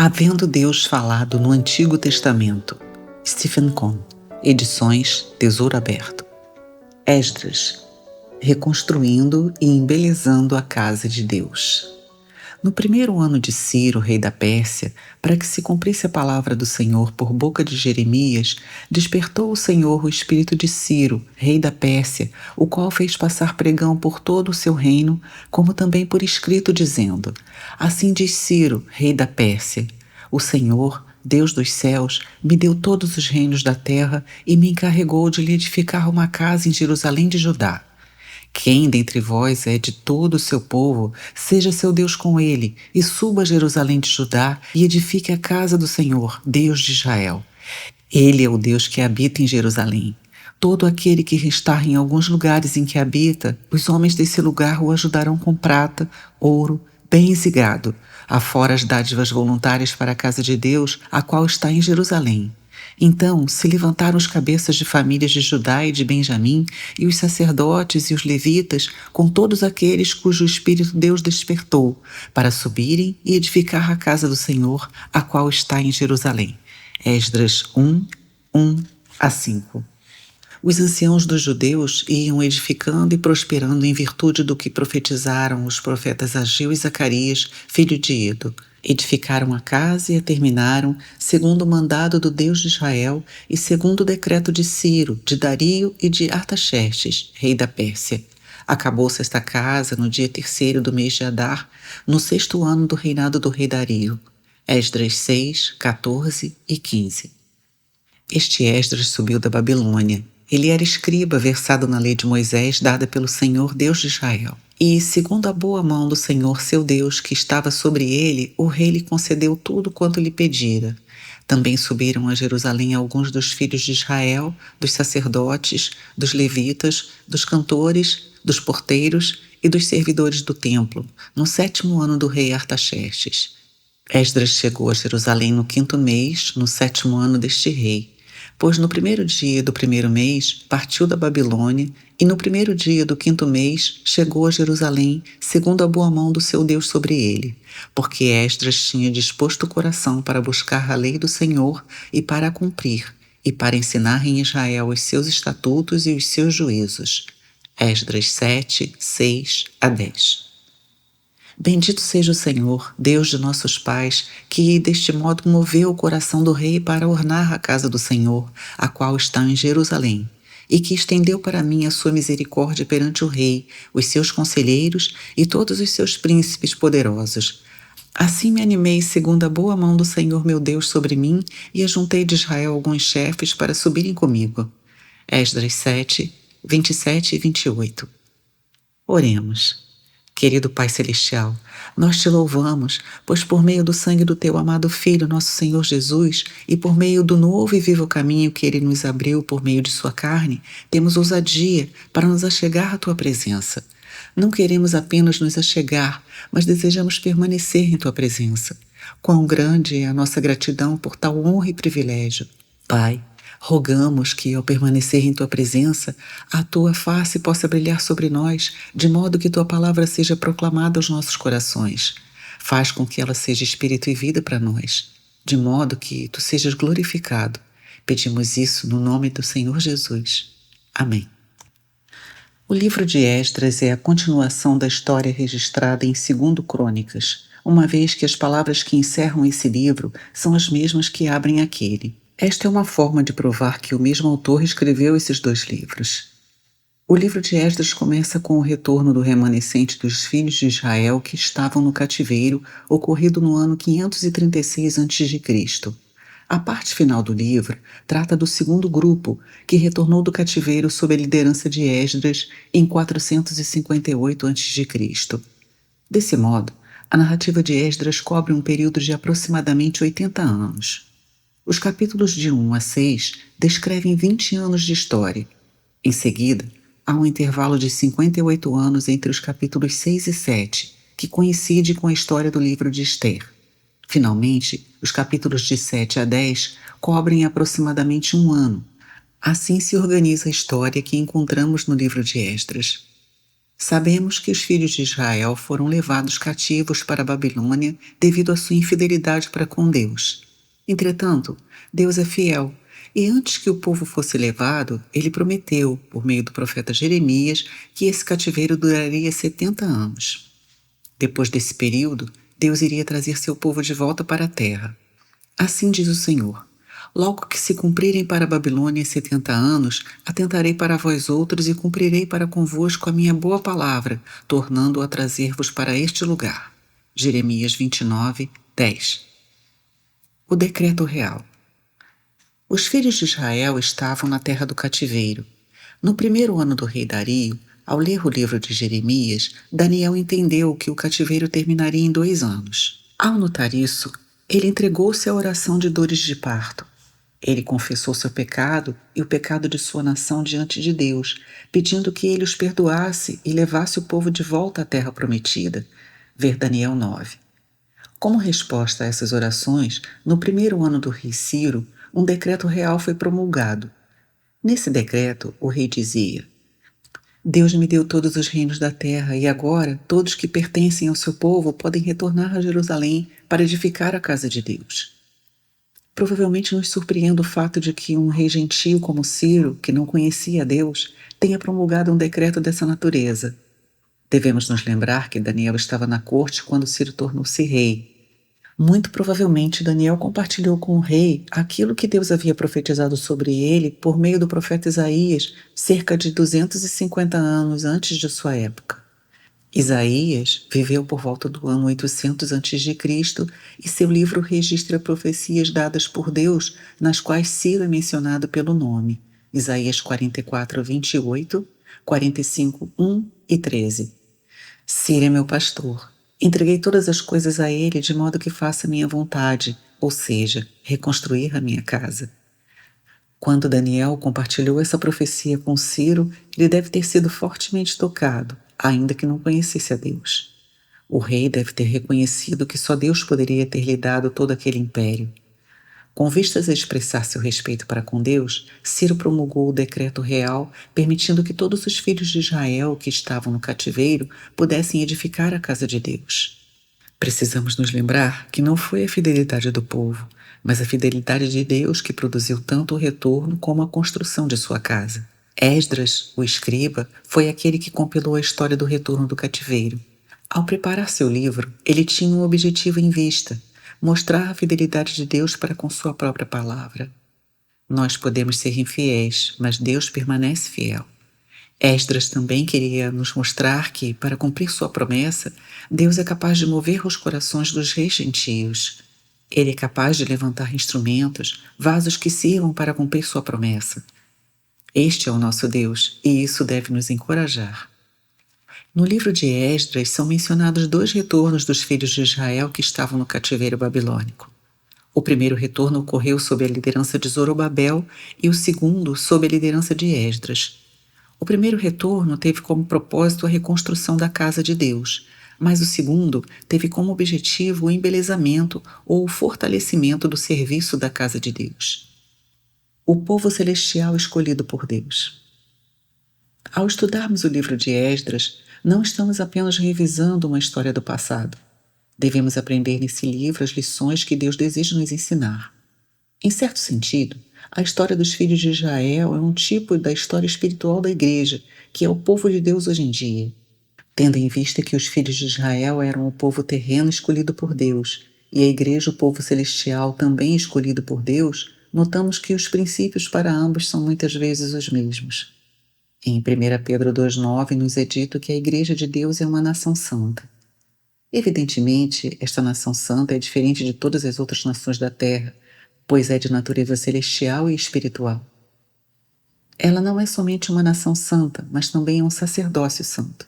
Havendo Deus falado no Antigo Testamento. Stephen Cohn, Edições Tesouro Aberto. Esdras, reconstruindo e embelezando a casa de Deus. No primeiro ano de Ciro, rei da Pérsia, para que se cumprisse a palavra do Senhor por boca de Jeremias, despertou o Senhor o espírito de Ciro, rei da Pérsia, o qual fez passar pregão por todo o seu reino, como também por escrito, dizendo: Assim diz Ciro, rei da Pérsia: O Senhor, Deus dos céus, me deu todos os reinos da terra e me encarregou de lhe edificar uma casa em Jerusalém de Judá. Quem dentre vós é de todo o seu povo, seja seu Deus com ele, e suba a Jerusalém de Judá e edifique a casa do Senhor, Deus de Israel. Ele é o Deus que habita em Jerusalém. Todo aquele que restar em alguns lugares em que habita, os homens desse lugar o ajudarão com prata, ouro, bens e gado, afora as dádivas voluntárias para a casa de Deus, a qual está em Jerusalém. Então se levantaram os cabeças de famílias de Judá e de Benjamim, e os sacerdotes e os levitas, com todos aqueles cujo espírito Deus despertou, para subirem e edificar a casa do Senhor, a qual está em Jerusalém. Esdras 1, 1-5. Os anciãos dos judeus iam edificando e prosperando em virtude do que profetizaram os profetas Ageu e Zacarias, filho de Ido. Edificaram a casa e a terminaram, segundo o mandado do Deus de Israel e segundo o decreto de Ciro, de Dario e de Artaxerxes, rei da Pérsia. Acabou-se esta casa no dia 3º do mês de Adar, no 6º ano do reinado do rei Dario. Esdras 6, 14 e 15. Este Esdras subiu da Babilônia. Ele era escriba versado na lei de Moisés dada pelo Senhor Deus de Israel. E, segundo a boa mão do Senhor seu Deus que estava sobre ele, o rei lhe concedeu tudo quanto lhe pedira. Também subiram a Jerusalém alguns dos filhos de Israel, dos sacerdotes, dos levitas, dos cantores, dos porteiros e dos servidores do templo, no 7º ano do rei Artaxerxes. Esdras chegou a Jerusalém no 5º mês, no 7º ano deste rei. Pois no 1º dia do 1º mês partiu da Babilônia, e no 1º dia do 5º mês chegou a Jerusalém, segundo a boa mão do seu Deus sobre ele, porque Esdras tinha disposto o coração para buscar a lei do Senhor e para a cumprir, e para ensinar em Israel os seus estatutos e os seus juízos. Esdras 7, 6-10. Bendito seja o Senhor, Deus de nossos pais, que deste modo moveu o coração do rei para ornar a casa do Senhor, a qual está em Jerusalém, e que estendeu para mim a sua misericórdia perante o rei, os seus conselheiros e todos os seus príncipes poderosos. Assim me animei segundo a boa mão do Senhor meu Deus sobre mim, e ajuntei de Israel alguns chefes para subirem comigo. Esdras 7, 27 e 28. Oremos. Querido Pai Celestial, nós te louvamos, pois por meio do sangue do teu amado Filho, nosso Senhor Jesus, e por meio do novo e vivo caminho que ele nos abriu por meio de sua carne, temos ousadia para nos achegar à tua presença. Não queremos apenas nos achegar, mas desejamos permanecer em tua presença. Quão grande é a nossa gratidão por tal honra e privilégio. Pai, rogamos que, ao permanecer em tua presença, a tua face possa brilhar sobre nós, de modo que tua palavra seja proclamada aos nossos corações. Faz com que ela seja espírito e vida para nós, de modo que tu sejas glorificado. Pedimos isso no nome do Senhor Jesus. Amém. O livro de Esdras é a continuação da história registrada em 2 Crônicas, uma vez que as palavras que encerram esse livro são as mesmas que abrem aquele. Esta é uma forma de provar que o mesmo autor escreveu esses dois livros. O livro de Esdras começa com o retorno do remanescente dos filhos de Israel que estavam no cativeiro, ocorrido no ano 536 a.C. A parte final do livro trata do segundo grupo, que retornou do cativeiro sob a liderança de Esdras em 458 a.C. Desse modo, a narrativa de Esdras cobre um período de aproximadamente 80 anos. Os capítulos de 1 a 6 descrevem 20 anos de história. Em seguida, há um intervalo de 58 anos entre os capítulos 6 e 7, que coincide com a história do livro de Ester. Finalmente, os capítulos de 7 a 10 cobrem aproximadamente um ano. Assim se organiza a história que encontramos no livro de Esdras. Sabemos que os filhos de Israel foram levados cativos para a Babilônia devido à sua infidelidade para com Deus. Entretanto, Deus é fiel, e antes que o povo fosse levado, ele prometeu, por meio do profeta Jeremias, que esse cativeiro duraria 70 anos. Depois desse período, Deus iria trazer seu povo de volta para a terra. Assim diz o Senhor: logo que se cumprirem para a Babilônia 70 anos, atentarei para vós outros e cumprirei para convosco a minha boa palavra, tornando-a trazer-vos para este lugar. Jeremias 29, 10. O decreto real. Os filhos de Israel estavam na terra do cativeiro. No primeiro ano do rei Dario, ao ler o livro de Jeremias, Daniel entendeu que o cativeiro terminaria em 2 anos. Ao notar isso, ele entregou-se à oração de dores de parto. Ele confessou seu pecado e o pecado de sua nação diante de Deus, pedindo que ele os perdoasse e levasse o povo de volta à terra prometida. Ver Daniel 9. Como resposta a essas orações, no primeiro ano do rei Ciro, um decreto real foi promulgado. Nesse decreto, o rei dizia: Deus me deu todos os reinos da terra, e agora todos que pertencem ao seu povo podem retornar a Jerusalém para edificar a casa de Deus. Provavelmente nos surpreende o fato de que um rei gentio como Ciro, que não conhecia Deus, tenha promulgado um decreto dessa natureza. Devemos nos lembrar que Daniel estava na corte quando Ciro tornou-se rei. Muito provavelmente Daniel compartilhou com o rei aquilo que Deus havia profetizado sobre ele por meio do profeta Isaías cerca de 250 anos antes de sua época. Isaías viveu por volta do ano 800 a.C. e seu livro registra profecias dadas por Deus, nas quais Ciro é mencionado pelo nome. Isaías 44, 28, 45, 1 e 13. Ciro é meu pastor. Entreguei todas as coisas a ele de modo que faça minha vontade, ou seja, reconstruir a minha casa. Quando Daniel compartilhou essa profecia com Ciro, ele deve ter sido fortemente tocado, ainda que não conhecesse a Deus. O rei deve ter reconhecido que só Deus poderia ter lhe dado todo aquele império. Com vistas a expressar seu respeito para com Deus, Ciro promulgou o decreto real, permitindo que todos os filhos de Israel que estavam no cativeiro pudessem edificar a casa de Deus. Precisamos nos lembrar que não foi a fidelidade do povo, mas a fidelidade de Deus que produziu tanto o retorno como a construção de sua casa. Esdras, o escriba, foi aquele que compilou a história do retorno do cativeiro. Ao preparar seu livro, ele tinha um objetivo em vista: mostrar a fidelidade de Deus para com sua própria palavra. Nós podemos ser infiéis, mas Deus permanece fiel. Esdras também queria nos mostrar que, para cumprir sua promessa, Deus é capaz de mover os corações dos reis gentios. Ele é capaz de levantar instrumentos, vasos que sirvam para cumprir sua promessa. Este é o nosso Deus, e isso deve nos encorajar. No livro de Esdras são mencionados 2 retornos dos filhos de Israel que estavam no cativeiro babilônico. O primeiro retorno ocorreu sob a liderança de Zorobabel e o segundo sob a liderança de Esdras. O primeiro retorno teve como propósito a reconstrução da casa de Deus, mas o segundo teve como objetivo o embelezamento ou o fortalecimento do serviço da casa de Deus. O povo celestial escolhido por Deus. Ao estudarmos o livro de Esdras, não estamos apenas revisando uma história do passado. Devemos aprender nesse livro as lições que Deus deseja nos ensinar. Em certo sentido, a história dos filhos de Israel é um tipo da história espiritual da igreja, que é o povo de Deus hoje em dia. Tendo em vista que os filhos de Israel eram o povo terreno escolhido por Deus, e a igreja o povo celestial também escolhido por Deus, notamos que os princípios para ambos são muitas vezes os mesmos. Em 1 Pedro 2,9 nos é dito que a igreja de Deus é uma nação santa. Evidentemente, esta nação santa é diferente de todas as outras nações da terra, pois é de natureza celestial e espiritual. Ela não é somente uma nação santa, mas também é um sacerdócio santo.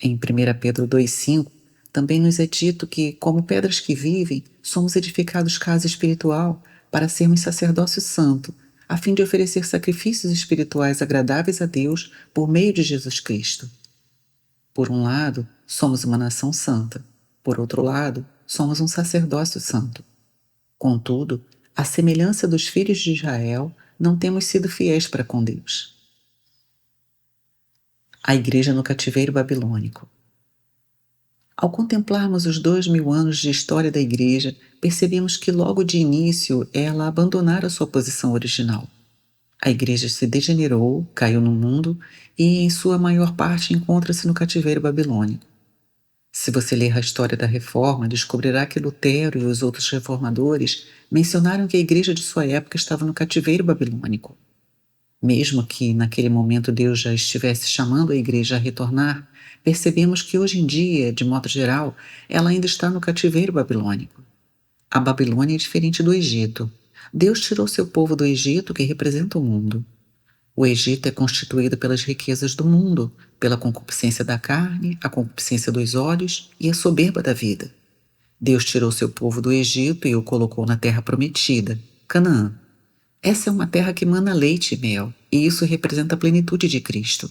Em 1 Pedro 2,5, também nos é dito que, como pedras que vivem, somos edificados casa espiritual para sermos sacerdócio santo, a fim de oferecer sacrifícios espirituais agradáveis a Deus por meio de Jesus Cristo. Por um lado, somos uma nação santa. Por outro lado, somos um sacerdócio santo. Contudo, à semelhança dos filhos de Israel, não temos sido fiéis para com Deus. A Igreja no cativeiro babilônico. Ao contemplarmos os 2000 anos de história da Igreja, percebemos que logo de início ela abandonara sua posição original. A Igreja se degenerou, caiu no mundo e, em sua maior parte, encontra-se no cativeiro babilônico. Se você ler a história da Reforma, descobrirá que Lutero e os outros reformadores mencionaram que a Igreja de sua época estava no cativeiro babilônico. Mesmo que naquele momento Deus já estivesse chamando a Igreja a retornar, percebemos que hoje em dia, de modo geral, ela ainda está no cativeiro babilônico. A Babilônia é diferente do Egito. Deus tirou seu povo do Egito, que representa o mundo. O Egito é constituído pelas riquezas do mundo, pela concupiscência da carne, a concupiscência dos olhos e a soberba da vida. Deus tirou seu povo do Egito e o colocou na terra prometida, Canaã. Essa é uma terra que mana leite e mel, e isso representa a plenitude de Cristo.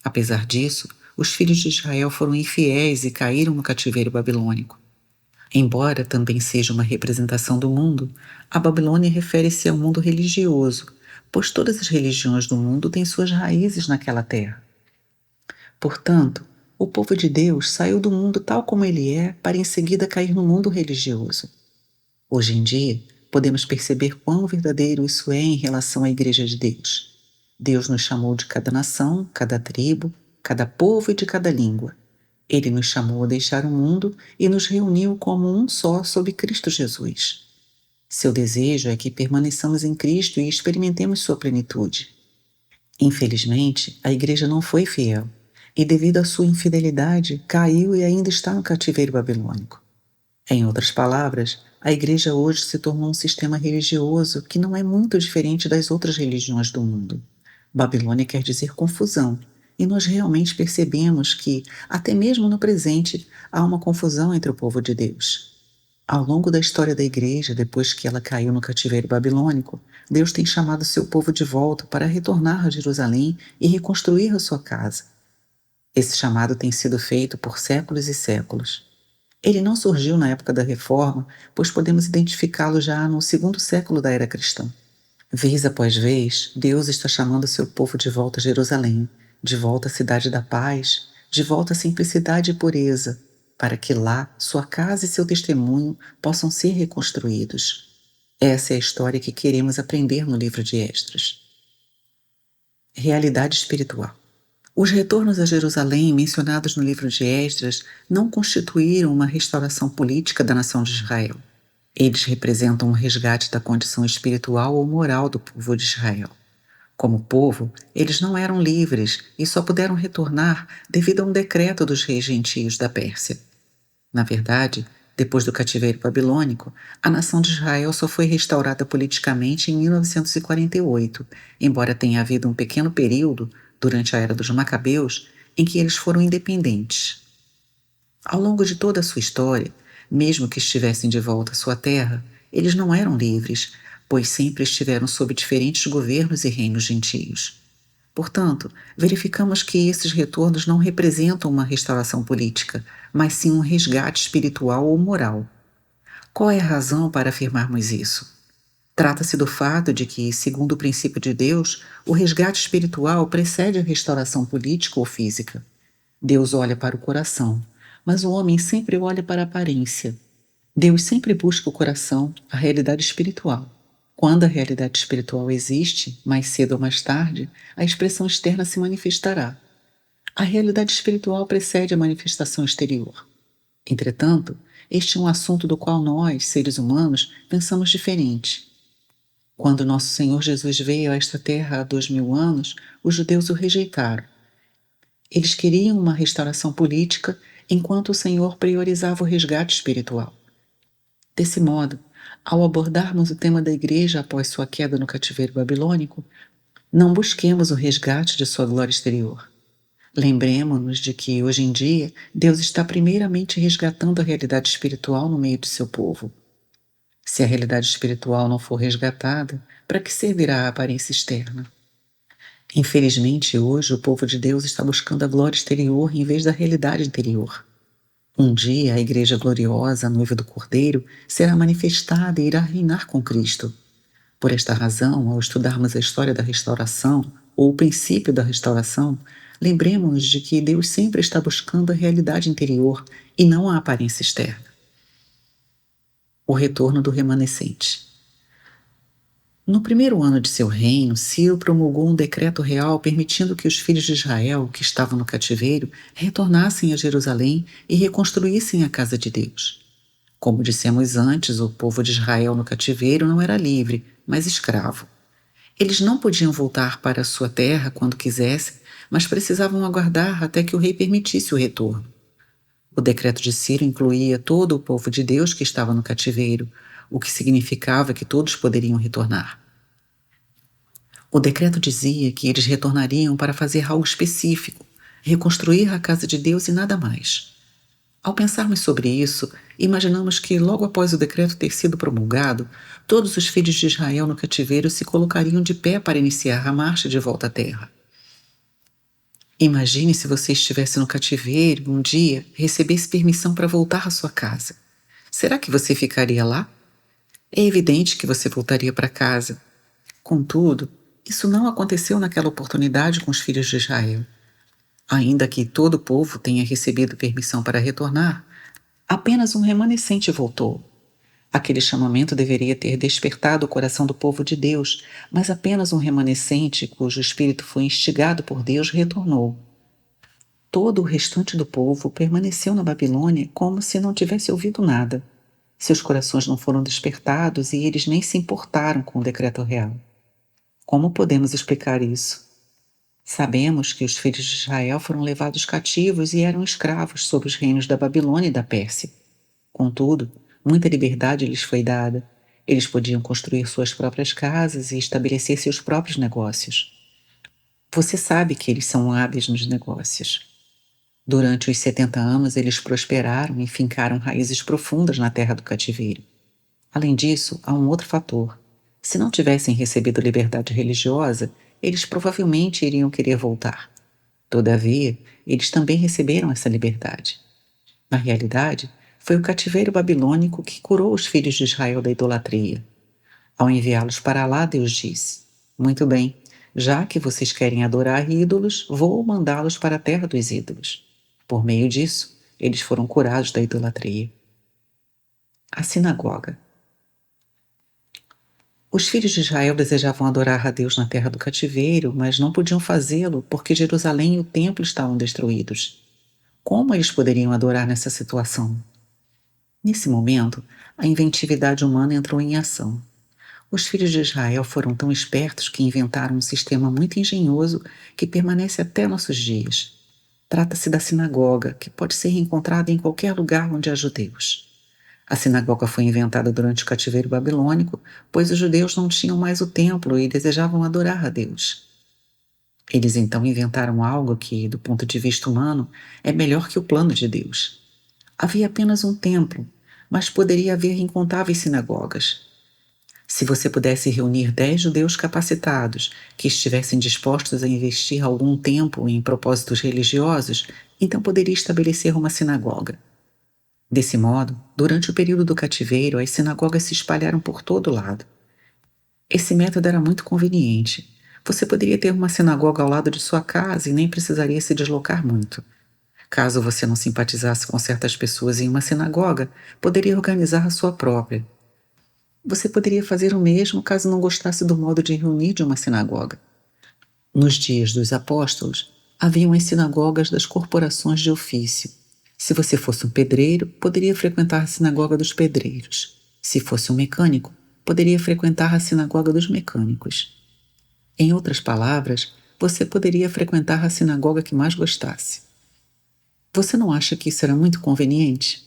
Apesar disso, os filhos de Israel foram infiéis e caíram no cativeiro babilônico. Embora também seja uma representação do mundo, a Babilônia refere-se ao mundo religioso, pois todas as religiões do mundo têm suas raízes naquela terra. Portanto, o povo de Deus saiu do mundo tal como ele é para em seguida cair no mundo religioso. Hoje em dia, podemos perceber quão verdadeiro isso é em relação à Igreja de Deus. Deus nos chamou de cada nação, cada tribo, cada povo e de cada língua. Ele nos chamou a deixar o mundo e nos reuniu como um só sob Cristo Jesus. Seu desejo é que permaneçamos em Cristo e experimentemos sua plenitude. Infelizmente, a Igreja não foi fiel e, devido à sua infidelidade, caiu e ainda está no cativeiro babilônico. Em outras palavras, a Igreja hoje se tornou um sistema religioso que não é muito diferente das outras religiões do mundo. Babilônia quer dizer confusão, e nós realmente percebemos que, até mesmo no presente, há uma confusão entre o povo de Deus. Ao longo da história da Igreja, depois que ela caiu no cativeiro babilônico, Deus tem chamado seu povo de volta para retornar a Jerusalém e reconstruir a sua casa. Esse chamado tem sido feito por séculos e séculos. Ele não surgiu na época da Reforma, pois podemos identificá-lo já no segundo século da era cristã. Vez após vez, Deus está chamando seu povo de volta a Jerusalém, de volta à cidade da paz, de volta à simplicidade e pureza, para que lá sua casa e seu testemunho possam ser reconstruídos. Essa é a história que queremos aprender no livro de Esdras. Realidade espiritual. Os retornos a Jerusalém mencionados no livro de Esdras não constituíram uma restauração política da nação de Israel. Eles representam um resgate da condição espiritual ou moral do povo de Israel. Como povo, eles não eram livres e só puderam retornar devido a um decreto dos reis gentios da Pérsia. Na verdade, depois do cativeiro babilônico, a nação de Israel só foi restaurada politicamente em 1948, embora tenha havido um pequeno período, durante a era dos Macabeus, em que eles foram independentes. Ao longo de toda a sua história, mesmo que estivessem de volta à sua terra, eles não eram livres, pois sempre estiveram sob diferentes governos e reinos gentios. Portanto, verificamos que esses retornos não representam uma restauração política, mas sim um resgate espiritual ou moral. Qual é a razão para afirmarmos isso? Trata-se do fato de que, segundo o princípio de Deus, o resgate espiritual precede a restauração política ou física. Deus olha para o coração, mas o homem sempre olha para a aparência. Deus sempre busca o coração, a realidade espiritual. Quando a realidade espiritual existe, mais cedo ou mais tarde, a expressão externa se manifestará. A realidade espiritual precede a manifestação exterior. Entretanto, este é um assunto do qual nós, seres humanos, pensamos diferente. Quando nosso Senhor Jesus veio a esta terra há 2000 anos, os judeus o rejeitaram. Eles queriam uma restauração política, enquanto o Senhor priorizava o resgate espiritual. Desse modo, ao abordarmos o tema da Igreja após sua queda no cativeiro babilônico, não busquemos o resgate de sua glória exterior. Lembremos-nos de que, hoje em dia, Deus está primeiramente resgatando a realidade espiritual no meio de seu povo. Se a realidade espiritual não for resgatada, para que servirá a aparência externa? Infelizmente, hoje o povo de Deus está buscando a glória exterior em vez da realidade interior. Um dia a Igreja gloriosa, a noiva do Cordeiro, será manifestada e irá reinar com Cristo. Por esta razão, ao estudarmos a história da restauração, ou o princípio da restauração, Lembremos-nos de que Deus sempre está buscando a realidade interior e não a aparência externa. O retorno do remanescente. No primeiro ano de seu reino, Ciro promulgou um decreto real permitindo que os filhos de Israel, que estavam no cativeiro, retornassem a Jerusalém e reconstruíssem a casa de Deus. Como dissemos antes, o povo de Israel no cativeiro não era livre, mas escravo. Eles não podiam voltar para sua terra quando quisessem, mas precisavam aguardar até que o rei permitisse o retorno. O decreto de Ciro incluía todo o povo de Deus que estava no cativeiro, o que significava que todos poderiam retornar. O decreto dizia que eles retornariam para fazer algo específico, reconstruir a casa de Deus e nada mais. Ao pensarmos sobre isso, imaginamos que logo após o decreto ter sido promulgado, todos os filhos de Israel no cativeiro se colocariam de pé para iniciar a marcha de volta à terra. Imagine se você estivesse no cativeiro um dia e recebesse permissão para voltar à sua casa. Será que você ficaria lá? É evidente que você voltaria para casa. Contudo, isso não aconteceu naquela oportunidade com os filhos de Israel. Ainda que todo o povo tenha recebido permissão para retornar, apenas um remanescente voltou. Aquele chamamento deveria ter despertado o coração do povo de Deus, mas apenas um remanescente, cujo espírito foi instigado por Deus, retornou. Todo o restante do povo permaneceu na Babilônia como se não tivesse ouvido nada. Seus corações não foram despertados e eles nem se importaram com o decreto real. Como podemos explicar isso? Sabemos que os filhos de Israel foram levados cativos e eram escravos sob os reinos da Babilônia e da Pérsia. Contudo, muita liberdade lhes foi dada. Eles podiam construir suas próprias casas e estabelecer seus próprios negócios. Você sabe que eles são hábeis nos negócios. Durante os 70 anos, eles prosperaram e fincaram raízes profundas na terra do cativeiro. Além disso, há um outro fator. Se não tivessem recebido liberdade religiosa, eles provavelmente iriam querer voltar. Todavia, eles também receberam essa liberdade. Na realidade, foi o cativeiro babilônico que curou os filhos de Israel da idolatria. Ao enviá-los para lá, Deus disse: "Muito bem, já que vocês querem adorar ídolos, vou mandá-los para a terra dos ídolos." Por meio disso, eles foram curados da idolatria. A sinagoga. Os filhos de Israel desejavam adorar a Deus na terra do cativeiro, mas não podiam fazê-lo porque Jerusalém e o templo estavam destruídos. Como eles poderiam adorar nessa situação? Nesse momento, a inventividade humana entrou em ação. Os filhos de Israel foram tão espertos que inventaram um sistema muito engenhoso que permanece até nossos dias. Trata-se da sinagoga, que pode ser encontrada em qualquer lugar onde há judeus. A sinagoga foi inventada durante o cativeiro babilônico, pois os judeus não tinham mais o templo e desejavam adorar a Deus. Eles então inventaram algo que, do ponto de vista humano, é melhor que o plano de Deus. Havia apenas um templo, mas poderia haver incontáveis sinagogas. Se você pudesse reunir 10 judeus capacitados que estivessem dispostos a investir algum tempo em propósitos religiosos, então poderia estabelecer uma sinagoga. Desse modo, durante o período do cativeiro, as sinagogas se espalharam por todo lado. Esse método era muito conveniente. Você poderia ter uma sinagoga ao lado de sua casa e nem precisaria se deslocar muito. Caso você não simpatizasse com certas pessoas em uma sinagoga, poderia organizar a sua própria. Você poderia fazer o mesmo caso não gostasse do modo de reunir de uma sinagoga. Nos dias dos apóstolos, haviam as sinagogas das corporações de ofício. Se você fosse um pedreiro, poderia frequentar a sinagoga dos pedreiros. Se fosse um mecânico, poderia frequentar a sinagoga dos mecânicos. Em outras palavras, você poderia frequentar a sinagoga que mais gostasse. Você não acha que isso era muito conveniente?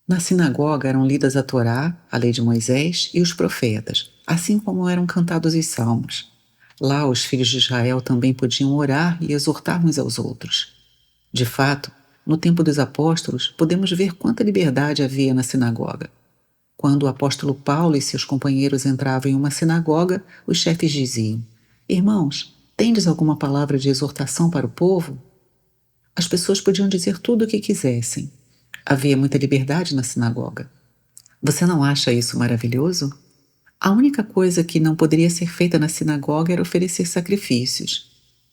Na sinagoga eram lidas a Torá, a lei de Moisés e os profetas, assim como eram cantados os salmos. Lá os filhos de Israel também podiam orar e exortar uns aos outros. De fato, no tempo dos apóstolos, podemos ver quanta liberdade havia na sinagoga. Quando o apóstolo Paulo e seus companheiros entravam em uma sinagoga, os chefes diziam: "Irmãos, tendes alguma palavra de exortação para o povo?" As pessoas podiam dizer tudo o que quisessem. Havia muita liberdade na sinagoga. Você não acha isso maravilhoso? A única coisa que não poderia ser feita na sinagoga era oferecer sacrifícios.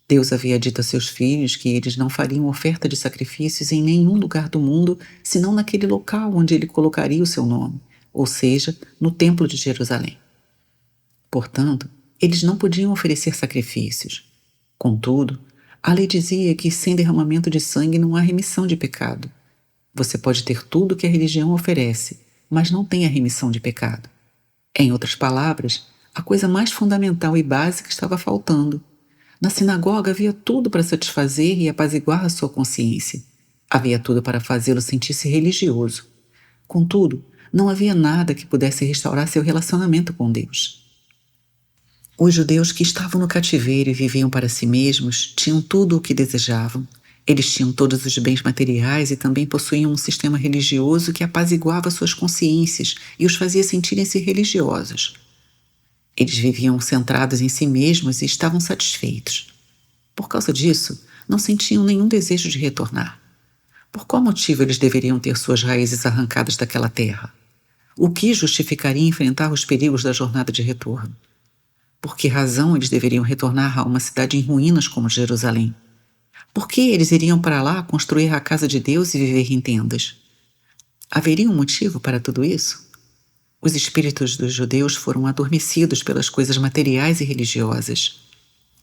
Deus havia dito a seus filhos que eles não fariam oferta de sacrifícios em nenhum lugar do mundo, senão naquele local onde ele colocaria o seu nome, ou seja, no Templo de Jerusalém. Portanto, eles não podiam oferecer sacrifícios. Contudo, a lei dizia que sem derramamento de sangue não há remissão de pecado. Você pode ter tudo o que a religião oferece, mas não tem a remissão de pecado. Em outras palavras, a coisa mais fundamental e básica estava faltando. Na sinagoga havia tudo para satisfazer e apaziguar a sua consciência. Havia tudo para fazê-lo sentir-se religioso. Contudo, não havia nada que pudesse restaurar seu relacionamento com Deus. Os judeus que estavam no cativeiro e viviam para si mesmos tinham tudo o que desejavam. Eles tinham todos os bens materiais e também possuíam um sistema religioso que apaziguava suas consciências e os fazia sentirem-se religiosos. Eles viviam centrados em si mesmos e estavam satisfeitos. Por causa disso, não sentiam nenhum desejo de retornar. Por qual motivo eles deveriam ter suas raízes arrancadas daquela terra? O que justificaria enfrentar os perigos da jornada de retorno? Por que razão eles deveriam retornar a uma cidade em ruínas como Jerusalém? Por que eles iriam para lá construir a casa de Deus e viver em tendas? Haveria um motivo para tudo isso? Os espíritos dos judeus foram adormecidos pelas coisas materiais e religiosas.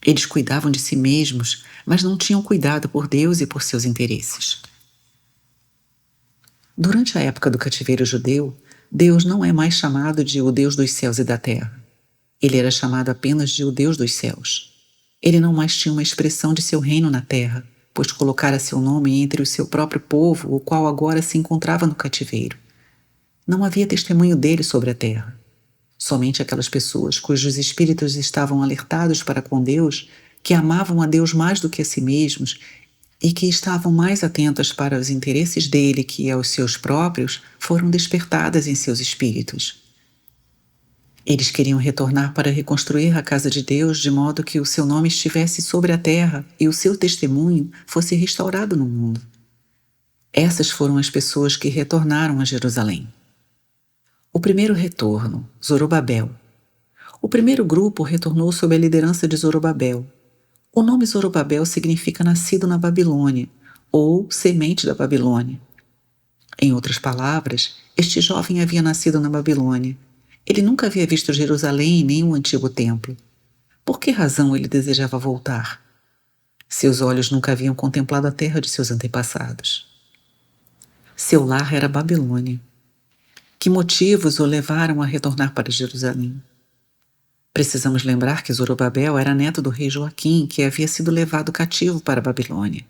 Eles cuidavam de si mesmos, mas não tinham cuidado por Deus e por seus interesses. Durante a época do cativeiro judeu, Deus não é mais chamado de o Deus dos céus e da terra. Ele era chamado apenas de o Deus dos céus. Ele não mais tinha uma expressão de seu reino na terra, pois colocara seu nome entre o seu próprio povo, o qual agora se encontrava no cativeiro. Não havia testemunho dele sobre a terra. Somente aquelas pessoas cujos espíritos estavam alertados para com Deus, que amavam a Deus mais do que a si mesmos e que estavam mais atentas para os interesses dele que aos seus próprios, foram despertadas em seus espíritos. Eles queriam retornar para reconstruir a casa de Deus de modo que o seu nome estivesse sobre a terra e o seu testemunho fosse restaurado no mundo. Essas foram as pessoas que retornaram a Jerusalém. O primeiro retorno, Zorobabel. O primeiro grupo retornou sob a liderança de Zorobabel. O nome Zorobabel significa nascido na Babilônia, ou semente da Babilônia. Em outras palavras, este jovem havia nascido na Babilônia. Ele nunca havia visto Jerusalém nem o antigo templo. Por que razão ele desejava voltar? Seus olhos nunca haviam contemplado a terra de seus antepassados. Seu lar era Babilônia. Que motivos o levaram a retornar para Jerusalém? Precisamos lembrar que Zorobabel era neto do rei Joaquim, que havia sido levado cativo para a Babilônia.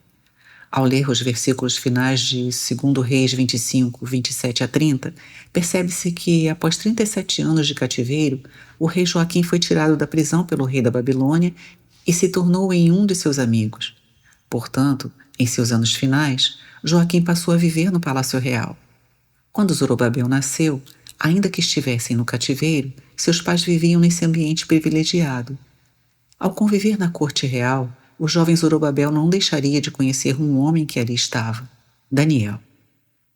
Ao ler os versículos finais de 2 Reis 25, 27 a 30, percebe-se que, após 37 anos de cativeiro, o rei Joaquim foi tirado da prisão pelo rei da Babilônia e se tornou em um de seus amigos. Portanto, em seus anos finais, Joaquim passou a viver no Palácio Real. Quando Zorobabel nasceu, ainda que estivessem no cativeiro, seus pais viviam nesse ambiente privilegiado. Ao conviver na corte real, o jovem Zorobabel não deixaria de conhecer um homem que ali estava, Daniel.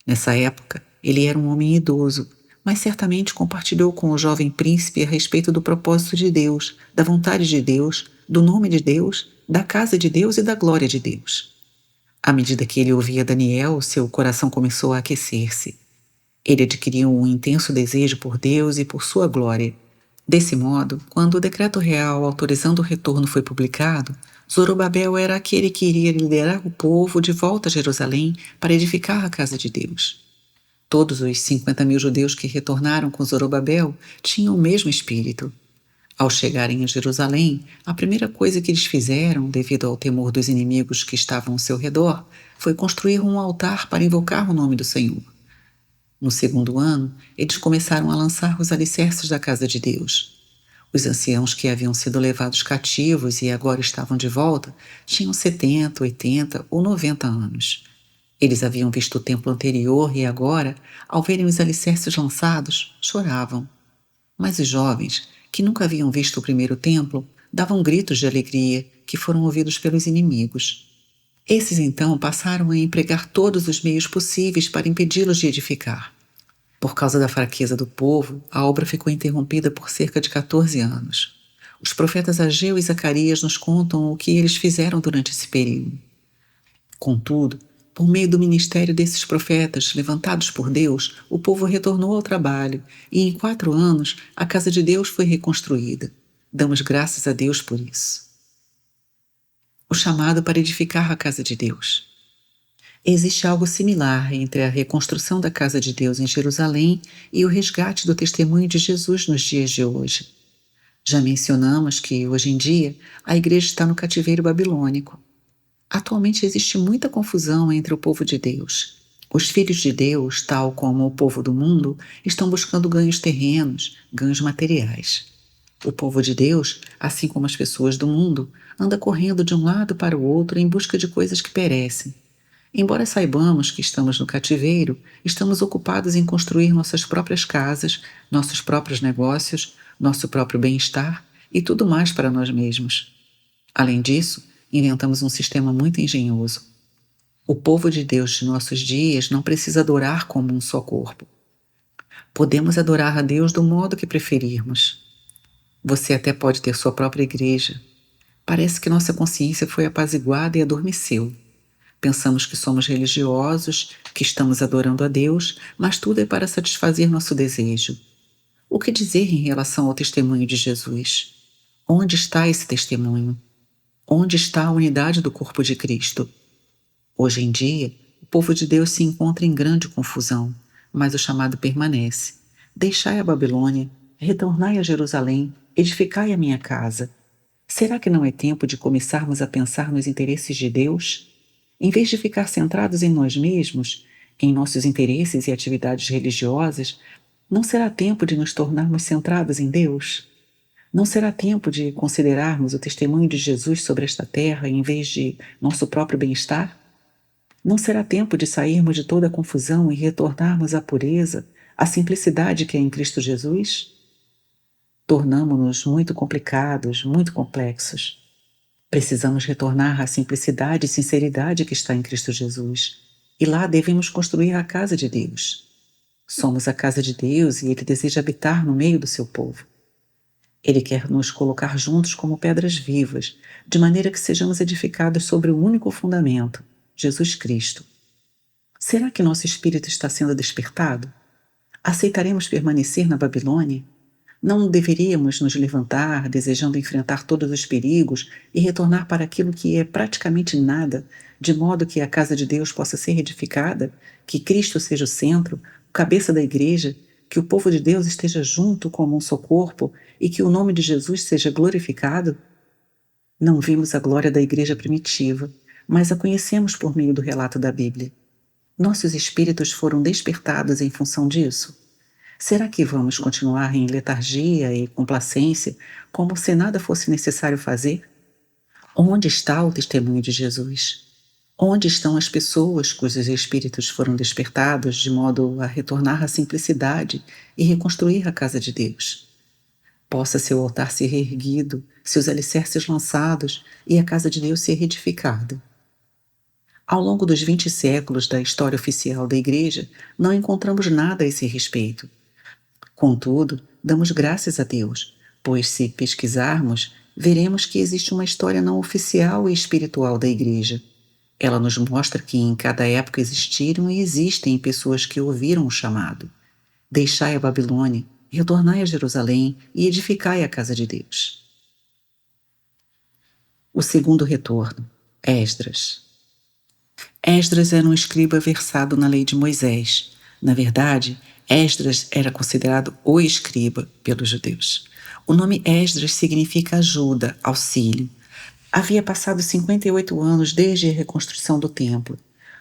Nessa época, ele era um homem idoso, mas certamente compartilhou com o jovem príncipe a respeito do propósito de Deus, da vontade de Deus, do nome de Deus, da casa de Deus e da glória de Deus. À medida que ele ouvia Daniel, seu coração começou a aquecer-se. Ele adquiriu um intenso desejo por Deus e por sua glória. Desse modo, quando o decreto real autorizando o retorno foi publicado, Zorobabel era aquele que iria liderar o povo de volta a Jerusalém para edificar a casa de Deus. Todos os 50.000 judeus que retornaram com Zorobabel tinham o mesmo espírito. Ao chegarem a Jerusalém, a primeira coisa que eles fizeram, devido ao temor dos inimigos que estavam ao seu redor, foi construir um altar para invocar o nome do Senhor. No segundo ano, eles começaram a lançar os alicerces da casa de Deus. Os anciãos que haviam sido levados cativos e agora estavam de volta tinham 70, 80 ou 90 anos. Eles haviam visto o templo anterior e agora, ao verem os alicerces lançados, choravam. Mas os jovens, que nunca haviam visto o primeiro templo, davam gritos de alegria que foram ouvidos pelos inimigos. Esses então passaram a empregar todos os meios possíveis para impedi-los de edificar. Por causa da fraqueza do povo, a obra ficou interrompida por cerca de 14 anos. Os profetas Ageu e Zacarias nos contam o que eles fizeram durante esse período. Contudo, por meio do ministério desses profetas levantados por Deus, o povo retornou ao trabalho e em 4 anos a casa de Deus foi reconstruída. Damos graças a Deus por isso. O chamado para edificar a casa de Deus. Existe algo similar entre a reconstrução da casa de Deus em Jerusalém e o resgate do testemunho de Jesus nos dias de hoje. Já mencionamos que, hoje em dia, a igreja está no cativeiro babilônico. Atualmente existe muita confusão entre o povo de Deus. Os filhos de Deus, tal como o povo do mundo, estão buscando ganhos terrenos, ganhos materiais. O povo de Deus, assim como as pessoas do mundo, anda correndo de um lado para o outro em busca de coisas que perecem. Embora saibamos que estamos no cativeiro, estamos ocupados em construir nossas próprias casas, nossos próprios negócios, nosso próprio bem-estar e tudo mais para nós mesmos. Além disso, inventamos um sistema muito engenhoso. O povo de Deus de nossos dias não precisa adorar como um só corpo. Podemos adorar a Deus do modo que preferirmos. Você até pode ter sua própria igreja. Parece que nossa consciência foi apaziguada e adormeceu. Pensamos que somos religiosos, que estamos adorando a Deus, mas tudo é para satisfazer nosso desejo. O que dizer em relação ao testemunho de Jesus? Onde está esse testemunho? Onde está a unidade do corpo de Cristo? Hoje em dia, o povo de Deus se encontra em grande confusão, mas o chamado permanece. Deixai a Babilônia, retornai a Jerusalém, edificai a minha casa. Será que não é tempo de começarmos a pensar nos interesses de Deus? Em vez de ficar centrados em nós mesmos, em nossos interesses e atividades religiosas, não será tempo de nos tornarmos centrados em Deus? Não será tempo de considerarmos o testemunho de Jesus sobre esta terra em vez de nosso próprio bem-estar? Não será tempo de sairmos de toda a confusão e retornarmos à pureza, à simplicidade que é em Cristo Jesus? Tornamo-nos muito complicados, muito complexos. Precisamos retornar à simplicidade e sinceridade que está em Cristo Jesus. E lá devemos construir a casa de Deus. Somos a casa de Deus e Ele deseja habitar no meio do seu povo. Ele quer nos colocar juntos como pedras vivas, de maneira que sejamos edificados sobre o único fundamento, Jesus Cristo. Será que nosso espírito está sendo despertado? Aceitaremos permanecer na Babilônia? Não deveríamos nos levantar, desejando enfrentar todos os perigos e retornar para aquilo que é praticamente nada, de modo que a casa de Deus possa ser edificada, que Cristo seja o centro, o cabeça da igreja, que o povo de Deus esteja junto como um só corpo e que o nome de Jesus seja glorificado? Não vimos a glória da igreja primitiva, mas a conhecemos por meio do relato da Bíblia. Nossos espíritos foram despertados em função disso? Será que vamos continuar em letargia e complacência, como se nada fosse necessário fazer? Onde está o testemunho de Jesus? Onde estão as pessoas cujos espíritos foram despertados de modo a retornar à simplicidade e reconstruir a casa de Deus? Possa seu altar ser reerguido, seus alicerces lançados e a casa de Deus ser reedificada. Ao longo dos 20 séculos da história oficial da Igreja, não encontramos nada a esse respeito. Contudo, damos graças a Deus, pois se pesquisarmos, veremos que existe uma história não oficial e espiritual da Igreja. Ela nos mostra que em cada época existiram e existem pessoas que ouviram o chamado. Deixai a Babilônia, retornai a Jerusalém e edificai a casa de Deus. O segundo retorno, Esdras. Esdras era um escriba versado na lei de Moisés. Na verdade, Esdras era considerado o escriba pelos judeus. O nome Esdras significa ajuda, auxílio. Havia passado 58 anos desde a reconstrução do templo.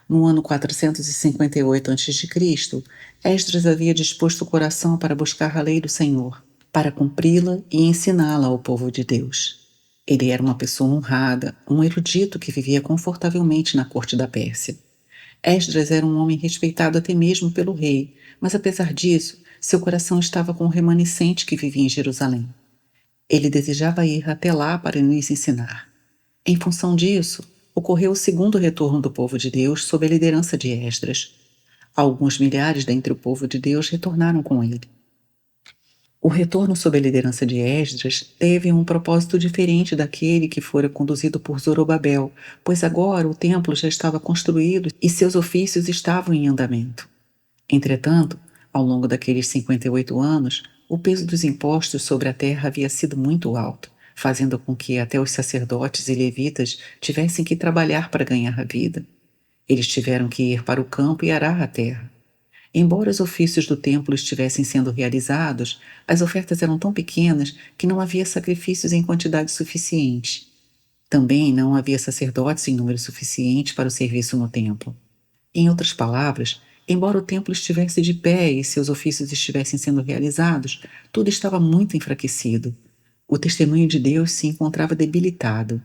No ano 458 a.C., Esdras havia disposto o coração para buscar a lei do Senhor, para cumpri-la e ensiná-la ao povo de Deus. Ele era uma pessoa honrada, um erudito que vivia confortavelmente na corte da Pérsia. Esdras era um homem respeitado até mesmo pelo rei, mas apesar disso, seu coração estava com o remanescente que vivia em Jerusalém. Ele desejava ir até lá para nos ensinar. Em função disso, ocorreu o segundo retorno do povo de Deus sob a liderança de Esdras. Alguns milhares dentre o povo de Deus retornaram com ele. O retorno sob a liderança de Esdras teve um propósito diferente daquele que fora conduzido por Zorobabel, pois agora o templo já estava construído e seus ofícios estavam em andamento. Entretanto, ao longo daqueles 58 anos, o peso dos impostos sobre a terra havia sido muito alto, fazendo com que até os sacerdotes e levitas tivessem que trabalhar para ganhar a vida. Eles tiveram que ir para o campo e arar a terra. Embora os ofícios do templo estivessem sendo realizados, as ofertas eram tão pequenas que não havia sacrifícios em quantidade suficiente. Também não havia sacerdotes em número suficiente para o serviço no templo. Em outras palavras, embora o templo estivesse de pé e seus ofícios estivessem sendo realizados, tudo estava muito enfraquecido. O testemunho de Deus se encontrava debilitado.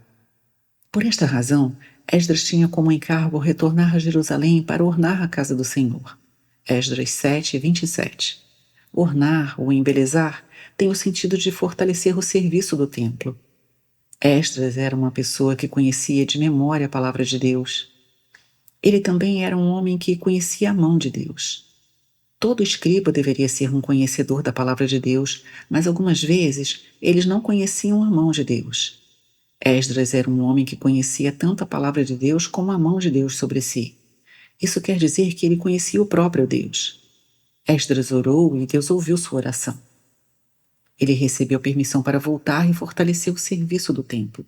Por esta razão, Esdras tinha como encargo retornar a Jerusalém para ornar a casa do Senhor. Esdras 7, 27. Ornar ou embelezar tem o sentido de fortalecer o serviço do templo. Esdras era uma pessoa que conhecia de memória a palavra de Deus. Ele também era um homem que conhecia a mão de Deus. Todo escriba deveria ser um conhecedor da palavra de Deus, mas algumas vezes eles não conheciam a mão de Deus. Esdras era um homem que conhecia tanto a palavra de Deus como a mão de Deus sobre si. Isso quer dizer que ele conhecia o próprio Deus. Esdras orou e Deus ouviu sua oração. Ele recebeu permissão para voltar e fortalecer o serviço do templo.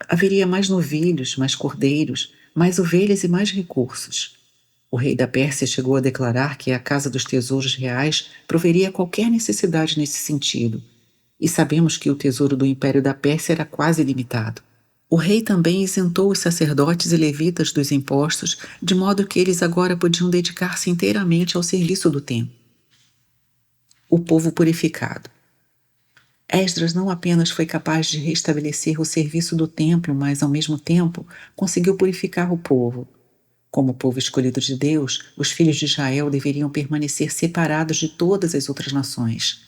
Haveria mais novilhos, mais cordeiros, mais ovelhas e mais recursos. O rei da Pérsia chegou a declarar que a Casa dos Tesouros Reais proveria qualquer necessidade nesse sentido, e sabemos que o tesouro do Império da Pérsia era quase ilimitado. O rei também isentou os sacerdotes e levitas dos impostos, de modo que eles agora podiam dedicar-se inteiramente ao serviço do templo. O povo purificado. Esdras não apenas foi capaz de restabelecer o serviço do templo, mas, ao mesmo tempo, conseguiu purificar o povo. Como povo escolhido de Deus, os filhos de Israel deveriam permanecer separados de todas as outras nações.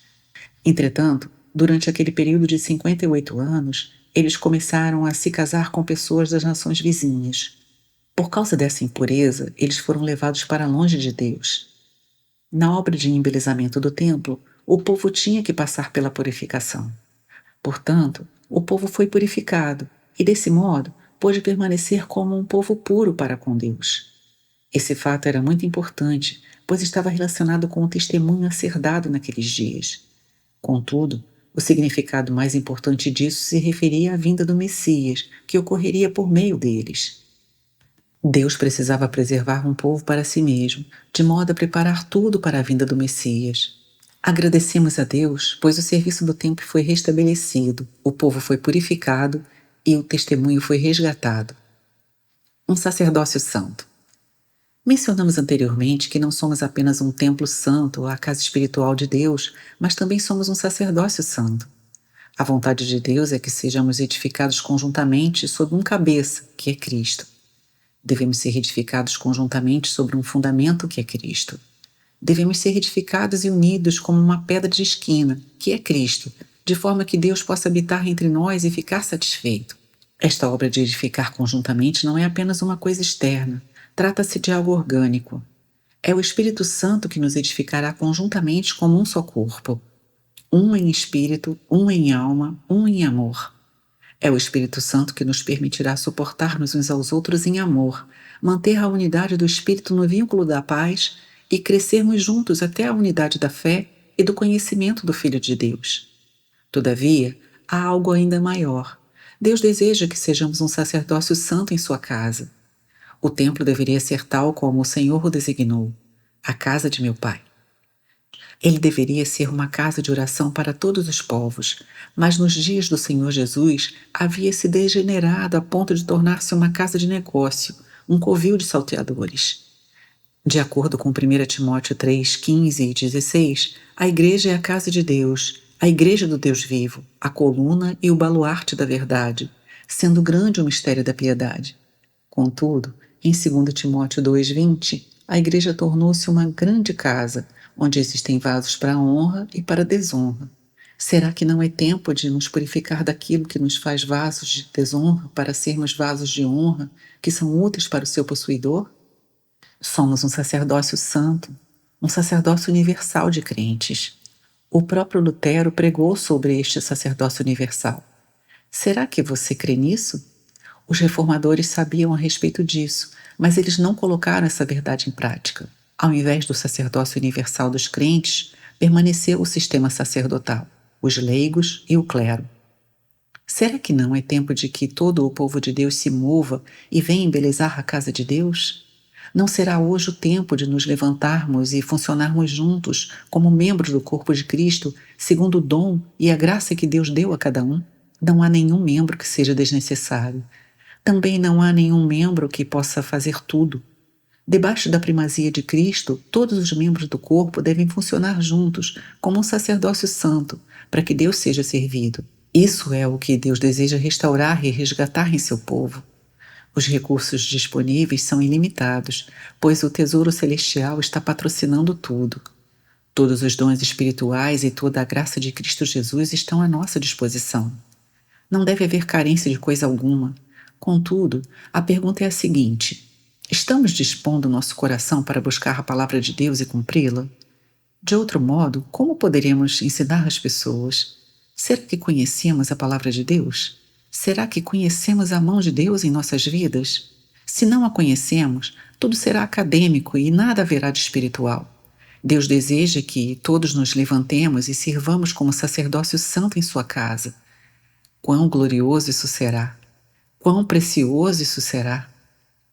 Entretanto, durante aquele período de 58 anos, eles começaram a se casar com pessoas das nações vizinhas. Por causa dessa impureza, eles foram levados para longe de Deus. Na obra de embelezamento do templo, o povo tinha que passar pela purificação. Portanto, o povo foi purificado e, desse modo, pôde permanecer como um povo puro para com Deus. Esse fato era muito importante, pois estava relacionado com o testemunho a ser dado naqueles dias. Contudo, o significado mais importante disso se referia à vinda do Messias, que ocorreria por meio deles. Deus precisava preservar um povo para si mesmo, de modo a preparar tudo para a vinda do Messias. Agradecemos a Deus, pois o serviço do templo foi restabelecido, o povo foi purificado e o testemunho foi resgatado. Um sacerdócio santo. Mencionamos anteriormente que não somos apenas um templo santo, a casa espiritual de Deus, mas também somos um sacerdócio santo. A vontade de Deus é que sejamos edificados conjuntamente sob um cabeça, que é Cristo. Devemos ser edificados conjuntamente sobre um fundamento, que é Cristo. Devemos ser edificados e unidos como uma pedra de esquina, que é Cristo, de forma que Deus possa habitar entre nós e ficar satisfeito. Esta obra de edificar conjuntamente não é apenas uma coisa externa, trata-se de algo orgânico. É o Espírito Santo que nos edificará conjuntamente como um só corpo. Um em espírito, um em alma, um em amor. É o Espírito Santo que nos permitirá suportar-nos uns aos outros em amor, manter a unidade do Espírito no vínculo da paz e crescermos juntos até a unidade da fé e do conhecimento do Filho de Deus. Todavia, há algo ainda maior. Deus deseja que sejamos um sacerdócio santo em sua casa. O templo deveria ser tal como o Senhor o designou, a casa de meu Pai. Ele deveria ser uma casa de oração para todos os povos, mas nos dias do Senhor Jesus havia se degenerado a ponto de tornar-se uma casa de negócio, um covil de salteadores. De acordo com 1 Timóteo 3, 15 e 16, a igreja é a casa de Deus, a igreja do Deus vivo, a coluna e o baluarte da verdade, sendo grande o mistério da piedade. Contudo, em 2 Timóteo 2,20, a igreja tornou-se uma grande casa, onde existem vasos para honra e para desonra. Será que não é tempo de nos purificar daquilo que nos faz vasos de desonra para sermos vasos de honra, que são úteis para o seu possuidor? Somos um sacerdócio santo, um sacerdócio universal de crentes. O próprio Lutero pregou sobre este sacerdócio universal. Será que você crê nisso? Os reformadores sabiam a respeito disso, mas eles não colocaram essa verdade em prática. Ao invés do sacerdócio universal dos crentes, permaneceu o sistema sacerdotal, os leigos e o clero. Será que não é tempo de que todo o povo de Deus se mova e venha embelezar a casa de Deus? Não será hoje o tempo de nos levantarmos e funcionarmos juntos como membros do corpo de Cristo, segundo o dom e a graça que Deus deu a cada um? Não há nenhum membro que seja desnecessário. Também não há nenhum membro que possa fazer tudo. Debaixo da primazia de Cristo, todos os membros do corpo devem funcionar juntos, como um sacerdócio santo, para que Deus seja servido. Isso é o que Deus deseja restaurar e resgatar em seu povo. Os recursos disponíveis são ilimitados, pois o tesouro celestial está patrocinando tudo. Todos os dons espirituais e toda a graça de Cristo Jesus estão à nossa disposição. Não deve haver carência de coisa alguma. Contudo, a pergunta é a seguinte: estamos dispondo nosso coração para buscar a palavra de Deus e cumpri-la? De outro modo, como poderíamos ensinar as pessoas? Será que conhecemos a palavra de Deus? Será que conhecemos a mão de Deus em nossas vidas? Se não a conhecemos, tudo será acadêmico e nada haverá de espiritual. Deus deseja que todos nos levantemos e sirvamos como sacerdócio santo em sua casa. Quão glorioso isso será! Quão precioso isso será!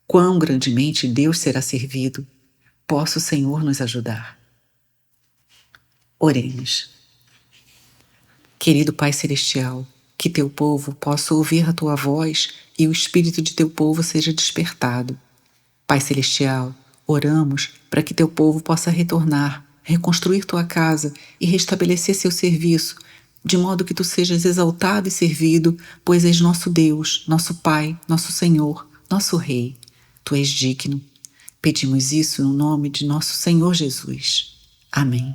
Quão grandemente Deus será servido! Possa o Senhor nos ajudar. Oremos. Querido Pai Celestial, que teu povo possa ouvir a tua voz e o espírito de teu povo seja despertado. Pai Celestial, oramos para que teu povo possa retornar, reconstruir tua casa e restabelecer seu serviço, de modo que tu sejas exaltado e servido, pois és nosso Deus, nosso Pai, nosso Senhor, nosso Rei. Tu és digno. Pedimos isso no nome de nosso Senhor Jesus. Amém.